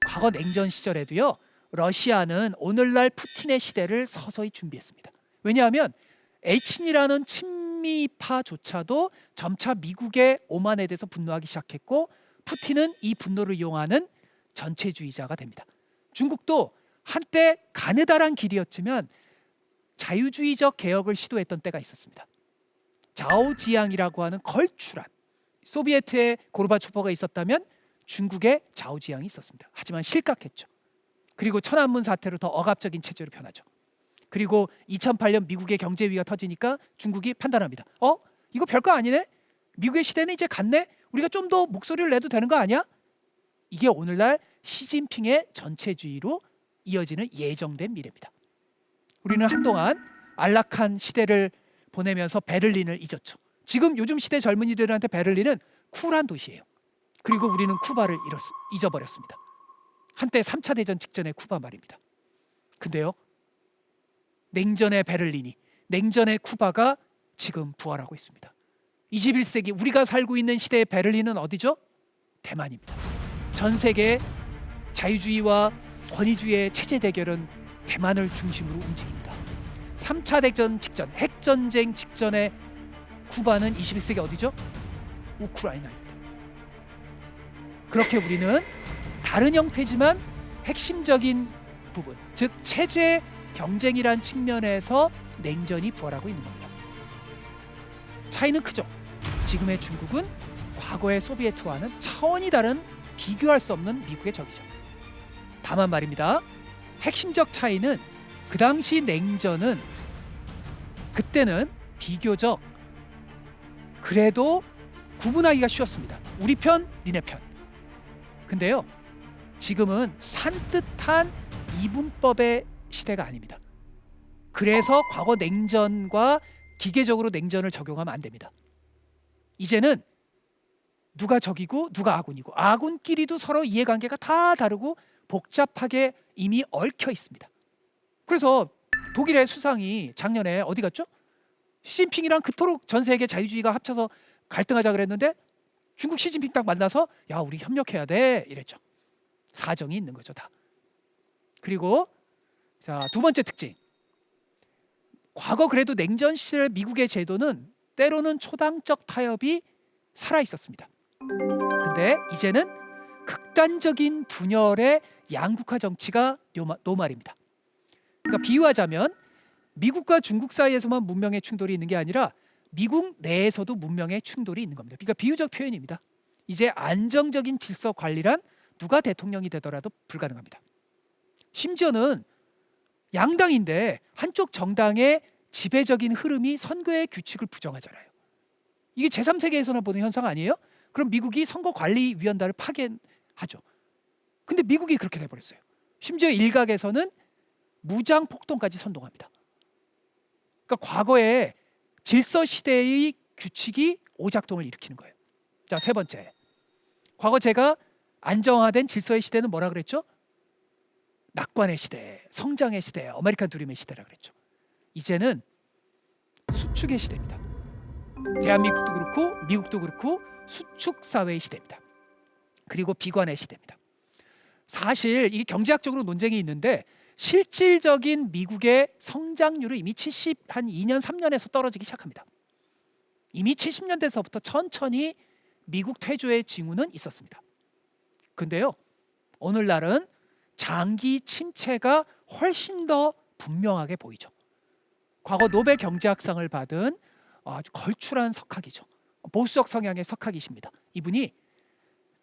S1: 과거 냉전 시절에도요, 러시아는 오늘날 푸틴의 시대를 서서히 준비했습니다. 왜냐하면 엘친이라는 친미파조차도 점차 미국의 오만에 대해서 분노하기 시작했고, 푸틴은 이 분노를 이용하는 전체주의자가 됩니다. 중국도 한때 가느다란 길이었지만 자유주의적 개혁을 시도했던 때가 있었습니다. 자오지양이라고 하는 걸출한, 소비에트의 고르바초프가 있었다면 중국의 자오지양이 있었습니다. 하지만 실각했죠. 그리고 천안문 사태로 더 억압적인 체제로 변하죠. 그리고 2008년 미국의 경제 위기가 터지니까 중국이 판단합니다. 이거 별거 아니네? 미국의 시대는 이제 갔네? 우리가 좀 더 목소리를 내도 되는 거 아니야? 이게 오늘날 시진핑의 전체주의로 이어지는 예정된 미래입니다. 우리는 한동안 안락한 시대를 보내면서 베를린을 잊었죠. 지금 요즘 시대 젊은이들한테 베를린은 쿨한 도시예요. 그리고 우리는 쿠바를 잊어버렸습니다. 한때 3차 대전 직전의 쿠바 말입니다. 근데요, 냉전의 베를린이, 냉전의 쿠바가 지금 부활하고 있습니다. 21세기 우리가 살고 있는 시대의 베를린은 어디죠? 대만입니다. 전 세계의 자유주의와 권위주의의 체제 대결은 대만을 중심으로 움직입니다. 3차 대전 직전, 핵전쟁 직전의 쿠바는 21세기 어디죠? 우크라이나입니다. 그렇게 우리는 다른 형태지만 핵심적인 부분, 즉 체제 경쟁이란 측면에서 냉전이 부활하고 있는 겁니다. 차이는 크죠. 지금의 중국은 과거의 소비에트와는 차원이 다른 비교할 수 없는 미국의 적이죠. 다만 말입니다. 핵심적 차이는 그 당시 냉전은 그때는 비교적 그래도 구분하기가 쉬웠습니다. 우리 편, 니네 편. 근데요, 지금은 산뜻한 이분법의 시대가 아닙니다. 그래서 과거 냉전과 기계적으로 냉전을 적용하면 안 됩니다. 이제는 누가 적이고 누가 아군이고 아군끼리도 서로 이해관계가 다 다르고 복잡하게 이미 얽혀 있습니다. 그래서 독일의 수상이 작년에 어디 갔죠? 시진핑이랑 그토록 전 세계 자유주의가 합쳐서 갈등하자 그랬는데 중국 시진핑 딱 만나서 야, 우리 협력해야 돼 이랬죠. 사정이 있는 거죠, 다. 그리고 자, 두 번째 특징. 과거 그래도 냉전 시절 미국의 제도는 때로는 초당적 타협이 살아 있었습니다. 근데 이제는 극단적인 분열의 양국화 정치가 노말입니다. 그러니까 비유하자면 미국과 중국 사이에서만 문명의 충돌이 있는 게 아니라 미국 내에서도 문명의 충돌이 있는 겁니다. 그러니까 비유적 표현입니다. 이제 안정적인 질서 관리란 누가 대통령이 되더라도 불가능합니다. 심지어는 양당인데 한쪽 정당의 지배적인 흐름이 선거의 규칙을 부정하잖아요. 이게 제3세계에서나 보는 현상 아니에요? 그럼 미국이 선거관리위원단을 파견하죠. 근데 미국이 그렇게 돼버렸어요. 심지어 일각에서는 무장 폭동까지 선동합니다. 그러니까 과거에 질서 시대의 규칙이 오작동을 일으키는 거예요. 자, 세 번째. 과거 제가 안정화된 질서의 시대는 뭐라 그랬죠? 낙관의 시대, 성장의 시대, 아메리칸 드림의 시대라 그랬죠. 이제는 수축의 시대입니다. 대한민국도 그렇고 미국도 그렇고 수축 사회의 시대입니다. 그리고 비관의 시대입니다. 사실 이게 경제학적으로 논쟁이 있는데 실질적인 미국의 성장률은 이미 2년 3년에서 떨어지기 시작합니다. 이미 70년대서부터 천천히 미국 퇴조의 징후는 있었습니다. 근데요, 오늘날은 장기 침체가 훨씬 더 분명하게 보이죠. 과거 노벨 경제학상을 받은 아주 걸출한 석학이죠. 보수적 성향의 석학이십니다. 이분이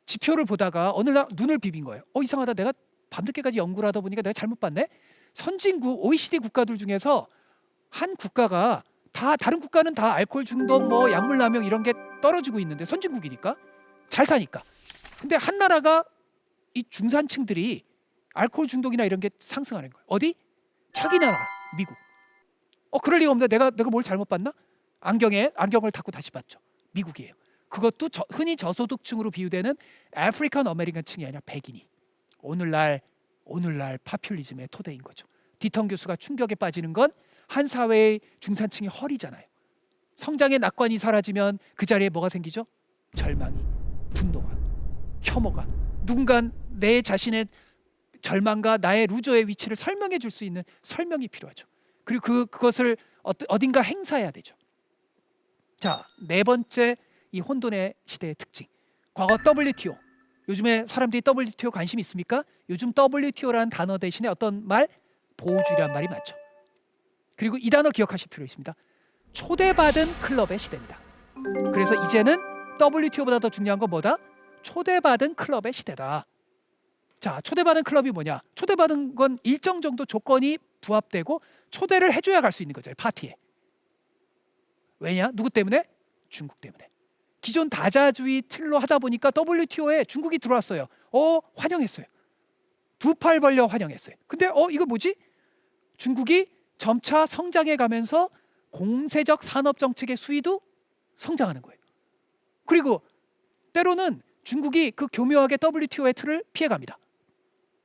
S1: 지표를 보다가 어느 날 눈을 비빈 거예요. 이상하다. 내가 밤늦게까지 연구를 하다 보니까 내가 잘못 봤네. 선진국 OECD 국가들 중에서 한 국가가 다 다른 국가는 다 알코올 중독, 뭐 약물 남용 이런 게 떨어지고 있는데 선진국이니까 잘 사니까. 근데 한 나라가 이 중산층들이 알코올 중독이나 이런 게 상승하는 거예요. 어디? 자기 나라, 미국. 그럴 리가 없는데 내가 뭘 잘못 봤나? 안경을 닫고 다시 봤죠. 미국이에요. 그것도 흔히 저소득층으로 비유되는 아프리칸 아메리칸층이 아니라 백인이. 오늘날 파퓰리즘의 토대인 거죠. 디턴 교수가 충격에 빠지는 건 한 사회의 중산층이 허리잖아요. 성장의 낙관이 사라지면 그 자리에 뭐가 생기죠? 절망이, 분노가, 혐오가. 누군가 내 자신의 절망과 나의 루저의 위치를 설명해 줄 수 있는 설명이 필요하죠. 그리고 그것을 어딘가 행사해야 되죠. 자, 네 번째 이 혼돈의 시대의 특징. 과거 WTO. 요즘에 사람들이 WTO 관심 있습니까? 요즘 WTO라는 단어 대신에 어떤 말? 보호주의라는 말이 많죠. 그리고 이 단어 기억하실 필요 있습니다. 초대받은 클럽의 시대입니다. 그래서 이제는 WTO보다 더 중요한 건 뭐다? 초대받은 클럽의 시대다. 자, 초대받은 클럽이 뭐냐? 초대받은 건 일정 정도 조건이 부합되고 초대를 해줘야 갈 수 있는 거죠. 파티에. 왜냐? 누구 때문에? 중국 때문에. 기존 다자주의 틀로 하다 보니까 WTO에 중국이 들어왔어요. 환영했어요. 두 팔 벌려 환영했어요. 근데 이거 뭐지? 중국이 점차 성장해 가면서 공세적 산업 정책의 수위도 성장하는 거예요. 그리고 때로는 중국이 그 교묘하게 WTO의 틀을 피해갑니다.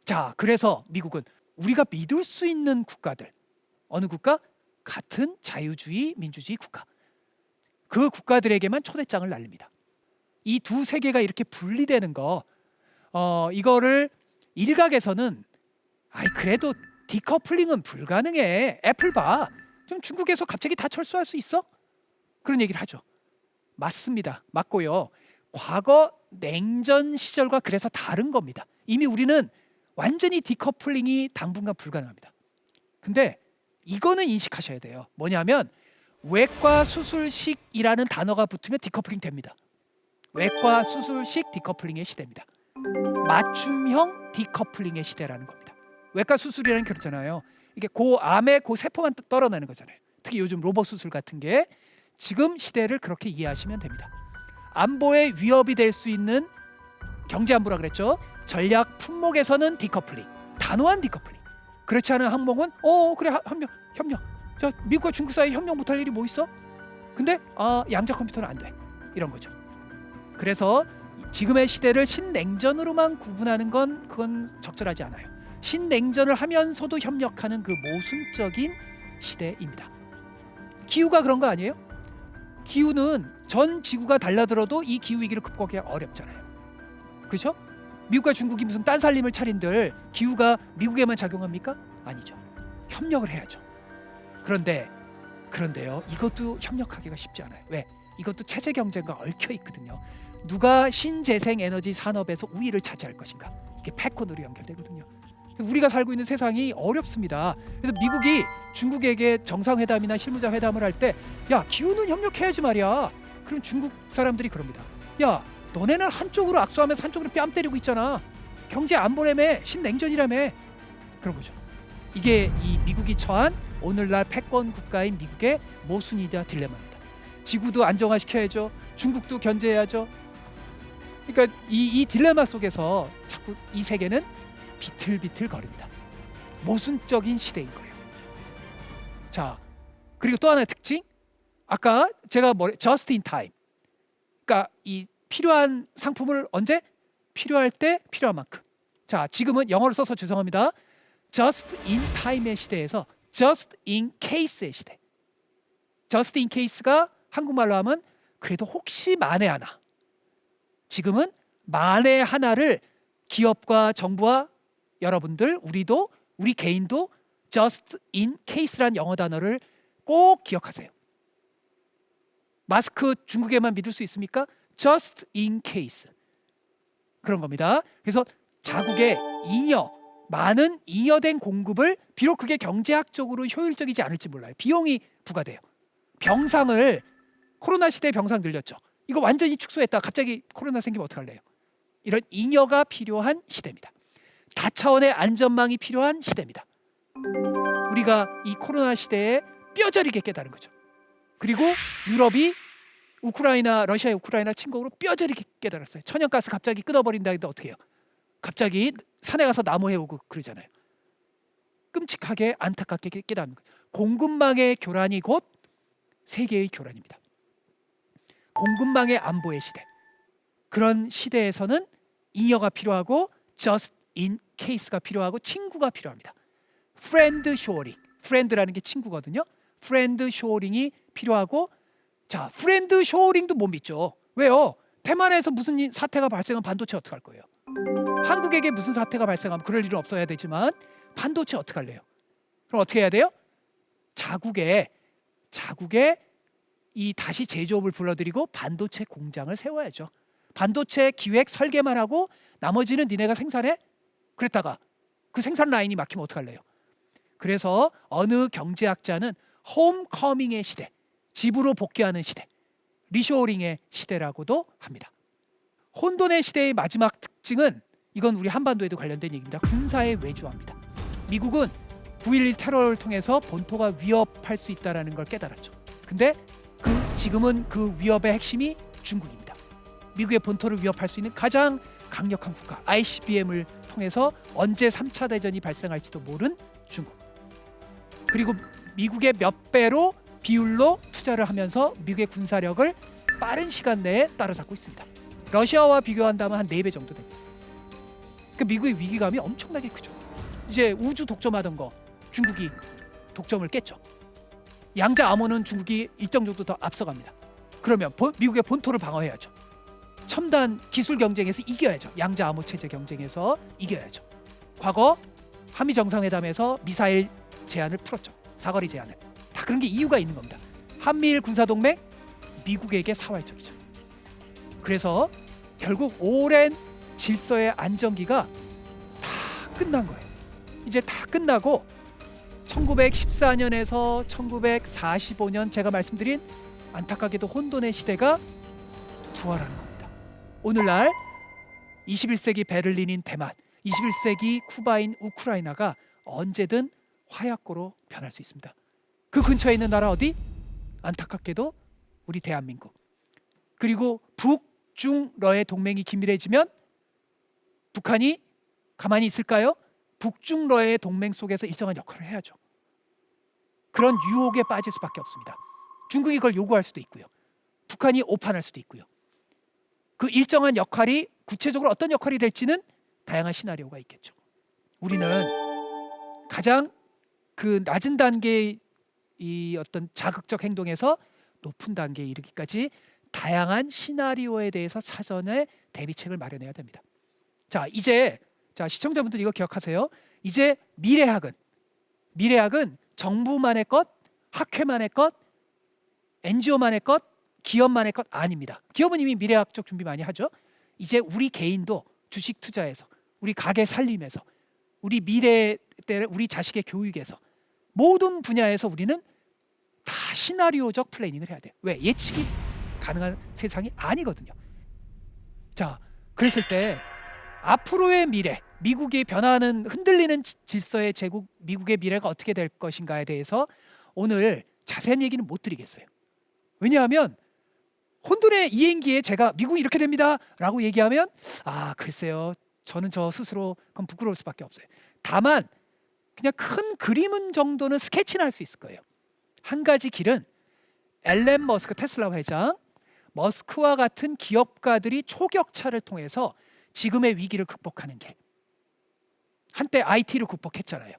S1: 자, 그래서 미국은 우리가 믿을 수 있는 국가들, 어느 국가? 같은 자유주의, 민주주의 국가. 그 국가들에게만 초대장을 날립니다. 이 두 세계가 이렇게 분리되는 거, 이거를 일각에서는 그래도 디커플링은 불가능해. 애플 봐. 좀 중국에서 갑자기 다 철수할 수 있어? 그런 얘기를 하죠. 맞습니다. 맞고요. 과거 냉전 시절과 그래서 다른 겁니다. 이미 우리는 완전히 디커플링이 당분간 불가능합니다. 근데 이거는 인식하셔야 돼요. 뭐냐면 외과 수술식이라는 단어가 붙으면 디커플링 됩니다. 외과 수술식 디커플링의 시대입니다. 맞춤형 디커플링의 시대라는 겁니다. 외과 수술이라는 게 그렇잖아요. 이게 암의 세포만 떨어내는 거잖아요. 특히 요즘 로봇 수술 같은 게 지금 시대를 그렇게 이해하시면 됩니다. 안보에 위협이 될 수 있는 경제 안보라 그랬죠. 전략 품목에서는 디커플링, 단호한 디커플링. 그렇지 않은 항목은 그래 협력. 저 미국과 중국 사이 협력 못할 일이 뭐 있어? 근데 양자 컴퓨터는 안 돼. 이런 거죠. 그래서 지금의 시대를 신냉전으로만 구분하는 건 그건 적절하지 않아요. 신냉전을 하면서도 협력하는 그 모순적인 시대입니다. 기후가 그런 거 아니에요? 기후는 전 지구가 달라들어도 이 기후 위기를 극복하기가 어렵잖아요. 그렇죠? 미국과 중국이 무슨 딴살림을 차린들 기후가 미국에만 작용합니까? 아니죠. 협력을 해야죠. 그런데요. 이것도 협력하기가 쉽지 않아요. 왜? 이것도 체제 경쟁과 얽혀 있거든요. 누가 신재생 에너지 산업에서 우위를 차지할 것인가? 이게 패권으로 연결되거든요. 우리가 살고 있는 세상이 어렵습니다. 그래서 미국이 중국에게 정상회담이나 실무자 회담을 할 때 야, 기후는 협력해야지 말이야. 그럼 중국 사람들이 그럽니다. 야, 너네는 한쪽으로 악수하면서 한쪽으로 뺨 때리고 있잖아. 경제 안보라며, 신냉전이라며. 그런 거죠. 이게 이 미국이 처한 오늘날 패권 국가인 미국의 모순이자 딜레마입니다. 지구도 안정화시켜야죠. 중국도 견제해야죠. 그러니까 이 딜레마 속에서 자꾸 이 세계는 비틀비틀 거립니다. 모순적인 시대인 거예요. 자, 그리고 또 하나의 특징. 아까 제가 just in time. 그러니까 이 필요한 상품을 언제? 필요할 때 필요한 만큼. 자, 지금은 영어로 써서 죄송합니다. just in time의 시대에서 just in case의 시대. just in case가 한국말로 하면 그래도 혹시 만에 하나. 지금은 만에 하나를 기업과 정부와 여러분들, 우리 개인도 just in case란 영어 단어를 꼭 기억하세요. 마스크 중국에만 믿을 수 있습니까? just in case. 그런 겁니다. 그래서 자국의 많은 잉여된 공급을 비록 그게 경제학적으로 효율적이지 않을지 몰라요. 비용이 부과돼요. 병상을 코로나 시대에 병상 늘렸죠. 이거 완전히 축소했다. 갑자기 코로나 생기면 어떡할래요? 이런 잉여가 필요한 시대입니다. 다차원의 안전망이 필요한 시대입니다. 우리가 이 코로나 시대에 뼈저리게 깨달은 거죠. 그리고 유럽이 러시아의 우크라이나 침공으로 뼈저리게 깨달았어요. 천연가스 갑자기 끊어버린다 해도 어떻게 해요? 갑자기 산에 가서 나무 해오고 그러잖아요. 끔찍하게 안타깝게 깨닫는 거예요. 공급망의 교란이 곧 세계의 교란입니다. 공급망의 안보의 시대. 그런 시대에서는 잉여가 필요하고 just in case가 필요하고 친구가 필요합니다. friend shoring. friend라는 게 친구거든요. friend shoring이 필요하고 자, friend shoring도 못 믿죠. 왜요? 대만에서 무슨 사태가 발생하면 반도체 어떡할 거예요? 한국에게 무슨 사태가 발생하면 그럴 일은 없어야 되지만 반도체 어떡할래요? 그럼 어떻게 해야 돼요? 자국에 이 다시 제조업을 불러들이고 반도체 공장을 세워야죠. 반도체 기획 설계만 하고 나머지는 니네가 생산해? 그랬다가 그 생산 라인이 막히면 어떡할래요? 그래서 어느 경제학자는 홈커밍의 시대, 집으로 복귀하는 시대, 리쇼어링의 시대라고도 합니다. 혼돈의 시대의 마지막 특징은 이건 우리 한반도에도 관련된 얘기입니다. 군사의 외주화입니다. 미국은 9.11 테러를 통해서 본토가 위협할 수 있다는 걸 깨달았죠. 근데 지금은 그 위협의 핵심이 중국입니다. 미국의 본토를 위협할 수 있는 가장 강력한 국가 ICBM을 통해서 언제 3차 대전이 발생할지도 모른 중국. 그리고 미국의 몇 배로 비율로 투자를 하면서 미국의 군사력을 빠른 시간 내에 따라잡고 있습니다. 러시아와 비교한다면 한 4배 정도 됩니다. 그러니까 미국의 위기감이 엄청나게 크죠. 이제 우주 독점하던 거 중국이 독점을 깼죠. 양자 암호는 중국이 일정 정도 더 앞서갑니다. 그러면 미국의 본토를 방어해야죠. 첨단 기술 경쟁에서 이겨야죠. 양자 암호 체제 경쟁에서 이겨야죠. 과거 한미 정상회담에서 미사일 제한을 풀었죠. 사거리 제한을. 다 그런 게 이유가 있는 겁니다. 한미일 군사동맹 미국에게 사활적이죠. 그래서 결국 오랜 질서의 안정기가 다 끝난 거예요. 이제 다 끝나고 1914년에서 1945년 제가 말씀드린 안타깝게도 혼돈의 시대가 부활하는 겁니다. 오늘날 21세기 베를린인 대만, 21세기 쿠바인 우크라이나가 언제든 화약고로 변할 수 있습니다. 그 근처에 있는 나라 어디? 안타깝게도 우리 대한민국. 그리고 북중러의 동맹이 긴밀해지면 북한이 가만히 있을까요? 북중러의 동맹 속에서 일정한 역할을 해야죠. 그런 유혹에 빠질 수밖에 없습니다. 중국이 그걸 요구할 수도 있고요. 북한이 오판할 수도 있고요. 그 일정한 역할이 구체적으로 어떤 역할이 될지는 다양한 시나리오가 있겠죠. 우리는 가장 그 낮은 단계의 이 어떤 자극적 행동에서 높은 단계에 이르기까지 다양한 시나리오에 대해서 사전에 대비책을 마련해야 됩니다. 자, 이제 시청자분들 이거 기억하세요. 이제 미래학은 정부만의 것, 학회만의 것, NGO만의 것, 기업만의 것 아닙니다. 기업은 이미 미래학적 준비 많이 하죠. 이제 우리 개인도 주식 투자에서, 우리 가게 살림에서, 우리 미래 때 우리 자식의 교육에서 모든 분야에서 우리는 다 시나리오적 플래닝을 해야 돼요. 왜? 예측이 가능한 세상이 아니거든요. 자, 그랬을 때 앞으로의 미래, 미국이 변화하는 흔들리는 질서의 제국 미국의 미래가 어떻게 될 것인가에 대해서 오늘 자세한 얘기는 못 드리겠어요. 왜냐하면 혼돈의 이행기에 제가 미국이 이렇게 됩니다 라고 얘기하면 글쎄요, 저는 저 스스로 그건 부끄러울 수밖에 없어요. 다만 그냥 큰 그림은 정도는 스케치는 할 수 있을 거예요. 한 가지 길은 앨런 머스크 테슬라 회장, 머스크와 같은 기업가들이 초격차를 통해서 지금의 위기를 극복하는 길. 한때 IT를 극복했잖아요.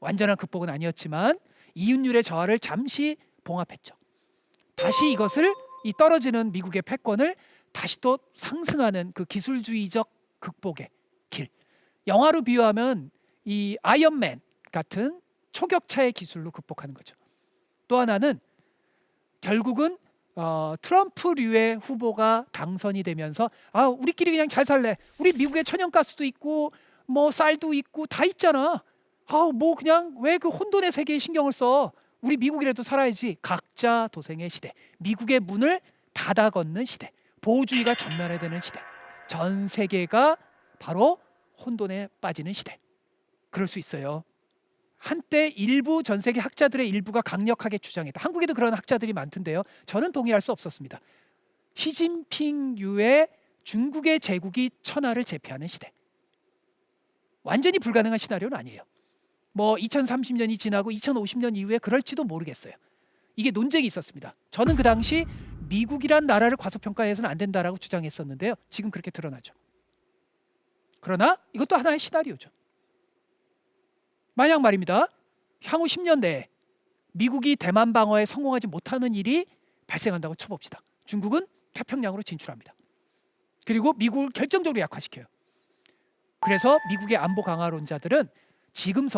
S1: 완전한 극복은 아니었지만 이윤율의 저하를 잠시 봉합했죠. 다시 이것을 이 떨어지는 미국의 패권을 다시 또 상승하는 그 기술주의적 극복의 길. 영화로 비유하면 이 아이언맨 같은 초격차의 기술로 극복하는 거죠. 또 하나는 결국은 트럼프류의 후보가 당선이 되면서 우리끼리 그냥 잘 살래. 우리 미국에 천연가스도 있고 뭐 쌀도 있고 다 있잖아. 뭐 그냥 왜 그 혼돈의 세계에 신경을 써. 우리 미국이라도 살아야지. 각자 도생의 시대. 미국의 문을 닫아 걷는 시대. 보호주의가 전면화되는 시대. 전 세계가 바로 혼돈에 빠지는 시대. 그럴 수 있어요. 한때 일부 전 세계 학자들의 일부가 강력하게 주장했다. 한국에도 그런 학자들이 많던데요. 저는 동의할 수 없었습니다. 시진핑류의 중국의 제국이 천하를 제패하는 시대. 완전히 불가능한 시나리오는 아니에요. 뭐 2030년이 지나고 2050년 이후에 그럴지도 모르겠어요. 이게 논쟁이 있었습니다. 저는 그 당시 미국이란 나라를 과소평가해서는 안 된다라고 주장했었는데요. 지금 그렇게 드러나죠. 그러나 이것도 하나의 시나리오죠. 만약 말입니다. 향후 10년 내에 미국이 대만 방어에 성공하지 못하는 일이 발생한다고 쳐봅시다. 중국은 태평양으로 진출합니다. 그리고 미국을 결정적으로 약화시켜요. 그래서 미국의 안보 강화론자들은 지금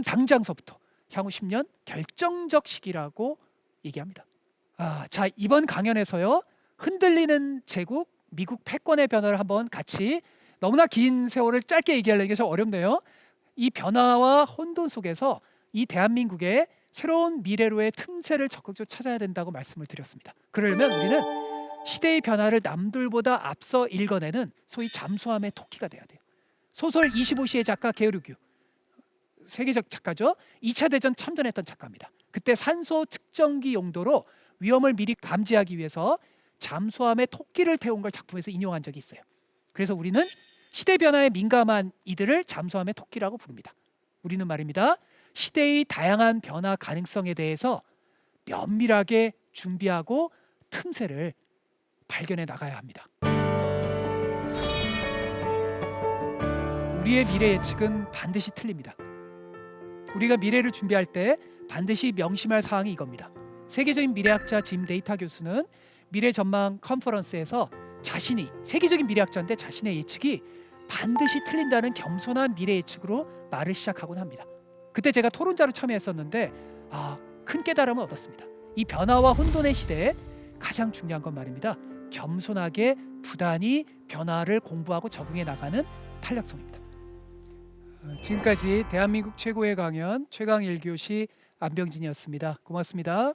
S1: 당장서부터 향후 10년 결정적 시기라고 얘기합니다. 자, 이번 강연에서요. 흔들리는 제국, 미국 패권의 변화를 한번 같이 너무나 긴 세월을 짧게 얘기하려는 게 좀 어렵네요. 이 변화와 혼돈 속에서 이 대한민국의 새로운 미래로의 틈새를 적극적으로 찾아야 된다고 말씀을 드렸습니다. 그러려면 우리는 시대의 변화를 남들보다 앞서 읽어내는 소위 잠수함의 토끼가 돼야 돼요. 소설 25시의 작가 게르규, 세계적 작가죠. 2차 대전 참전했던 작가입니다. 그때 산소 측정기 용도로 위험을 미리 감지하기 위해서 잠수함에 토끼를 태운 걸 작품에서 인용한 적이 있어요. 그래서 우리는 시대 변화에 민감한 이들을 잠수함의 토끼라고 부릅니다. 우리는 말입니다. 시대의 다양한 변화 가능성에 대해서 면밀하게 준비하고 틈새를 발견해 나가야 합니다. 우리의 미래 예측은 반드시 틀립니다. 우리가 미래를 준비할 때 반드시 명심할 사항이 이겁니다. 세계적인 미래학자 짐 데이터 교수는 미래 전망 컨퍼런스에서 자신이 세계적인 미래학자인데 자신의 예측이 반드시 틀린다는 겸손한 미래 예측으로 말을 시작하곤 합니다. 그때 제가 토론자로 참여했었는데 큰 깨달음을 얻었습니다. 이 변화와 혼돈의 시대에 가장 중요한 건 말입니다. 겸손하게 부단히 변화를 공부하고 적응해 나가는 탄력성입니다. 지금까지 대한민국 최고의 강연 최강 1교시 안병진이었습니다. 고맙습니다.